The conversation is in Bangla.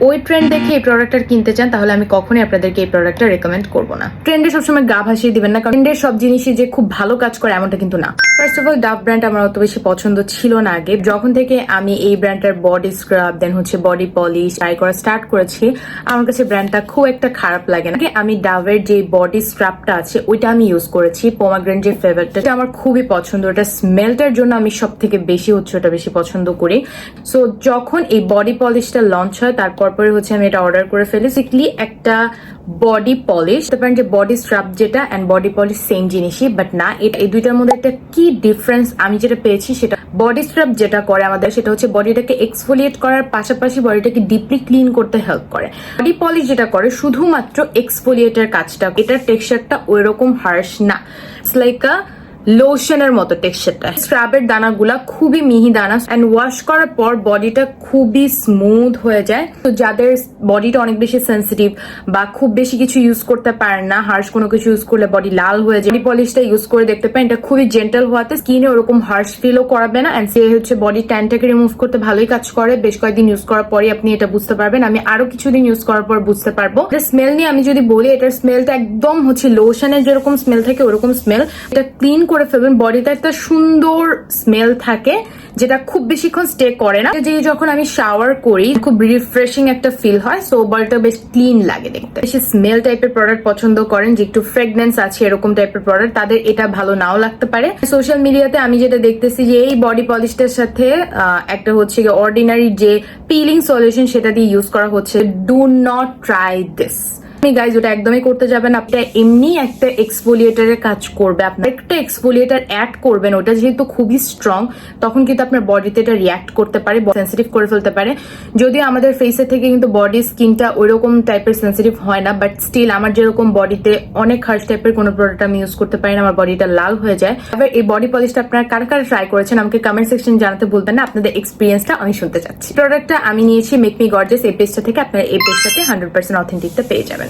ওই ট্রেন্ড দেখে এই প্রোডাক্টটা কিনতে চান তাহলে আমি কখনোই আপনাদেরকে এই প্রোডাক্টটা রেকমেন্ড করবো না। ট্রেন্ডে সবসময় গা ভাসিয়ে দিবেন না, কারণ ট্রেন্ডের সব জিনিসই যে খুব ভালো কাজ করে এমনটা কিন্তু না। First of all Dove brand আমার অত বেশি পছন্দ ছিল না আগে। যখন থেকে আমি এই ব্র্যান্ডটার বডি স্ক্রাব দেন হচ্ছে বডি পলিশ ট্রাই করা স্টার্ট করেছি, আমার কাছে ব্র্যান্ডটা খুব একটা খারাপ লাগে না। আমি ডাভের যে বডি স্ক্রাবটা আছে ওইটা আমি ইউজ করেছি, পোমাগ্রেনেট যে ফ্লেভারটা আমার খুবই পছন্দ। ওটা স্মেলটার জন্য আমি সব থেকে বেশি ওটা বেশি পছন্দ করি। সো যখন এই বডি পলিশটা লঞ্চ হয় তারপর পরে হচ্ছে আমি এটা অর্ডার করে ফেলি। সিকলি একটা বডি পলিশ পারেন যে বডি স্ক্রাব যেটা এন্ড বডি পলিশ সেম জিনিসই, বাট না, এটা এই দুইটার মধ্যে একটা কি ডিফারেন্স আমি যেটা পেয়েছি সেটা বডি স্ক্রাব যেটা করে আমাদের সেটা হচ্ছে বডিটাকে এক্সফোলিয়েট করার পাশাপাশি বডিটাকে ডিপলি ক্লিন করতে হেল্প করে। বডি পলিশ যেটা করে শুধুমাত্র এক্সফোলিয়েটের কাজটা, এটার টেক্সচারটা ওইরকম হার্শ না, ইটস লাইক আ লোশনের মতো টেক্সচারটা। স্ক্রাবের দানাগুলা খুবই মিহি দানা এন্ড ওয়াশ করার পর বডিটা খুবই স্মুথ হয়ে যায়। তো যাদের বডিটা অনেক বেশি সেন্সিটিভ বা খুব বেশি কিছু ইউজ করতে পারেন না, হার্শ কোনো কিছু ইউজ করলে বডি লাল হয়ে যায়, বডি পলিশটা ইউজ করে দেখতে পারেন। এটা খুবই জেন্টাল হওয়াতে স্কিনে ওরকম হার্শ ফিলও করাবে না এন্ড সে হচ্ছে বডি ট্যানটাকে রিমুভ করতে ভালোই কাজ করে। বেশ কয়েকদিন ইউজ করার পরে আপনি এটা বুঝতে পারবেন। আমি আরো কিছুদিন ইউজ করার পর বুঝতে পারবো। এটার স্মেল নিয়ে আমি যদি বলি, এটার স্মেলটা একদম হচ্ছে লোশনের যেরকম স্মেল থাকে ওরকম স্মেল। এটা ক্লিন করে ফেলবেন, বডিতে একটা সুন্দর স্মেল থাকে যেটা খুব বেশিক্ষণ স্টে করে না। যে যখন আমি শাওয়ার করি খুব রিফ্রেশিং একটা ফিল হয়, সো বডিটা বেশ ক্লিন লাগে দেখতে। বেশি স্মেল টাইপের প্রোডাক্ট পছন্দ করেন যে একটু ফ্রেগনেন্স আছে এরকম টাইপের প্রোডাক্ট, তাদের এটা ভালো নাও লাগতে পারে। সোশ্যাল মিডিয়াতে আমি যেটা দেখতেছি যে এই বডি পলিশটার সাথে একটা হচ্ছে অর্ডিনারি যে পিলিং সলিউশন সেটা দিয়ে ইউজ করা হচ্ছে। Do not try this guys, ওটা একদমই করতে যাবেন। আপনি এমনি একটা এক্সফোলিয়েটারের কাজ করবে, আপনার একটা এক্সফোলিয়েটার অ্যাড করবেন, ওটা যেহেতু খুবই স্ট্রং তখন কিন্তু আপনার বডিতে এটা রিয়াক্ট করতে পারে, সেন্সিটিভ করে ফেলতে পারে। যদিও আমাদের ফেসের থেকে কিন্তু বডি স্কিনটা ওইরকম টাইপের সেন্সিটিভ হয় না, বাট স্টিল আমার যেরকম বডিতে অনেক হার্শ টাইপের কোনো প্রোডাক্ট আমি ইউজ করতে পারি না, আমার বডিটা লাল হয়ে যায়। এবার এই বডি পলিশটা আপনারা কারা কারা ট্রাই করেছেন আমাকে কমেন্ট সেকশন জানাতে বলবেন না, আপনাদের এক্সপিরিয়েন্সটা আমি শুনতে চাচ্ছি। প্রোডাক্টটা আমি নিয়েছি মেক মি গর্জিয়াস এই পেজটা থেকে, আপনারা এই পেজটাতে 100% অথেন্টিকটা পেয়ে যাবেন।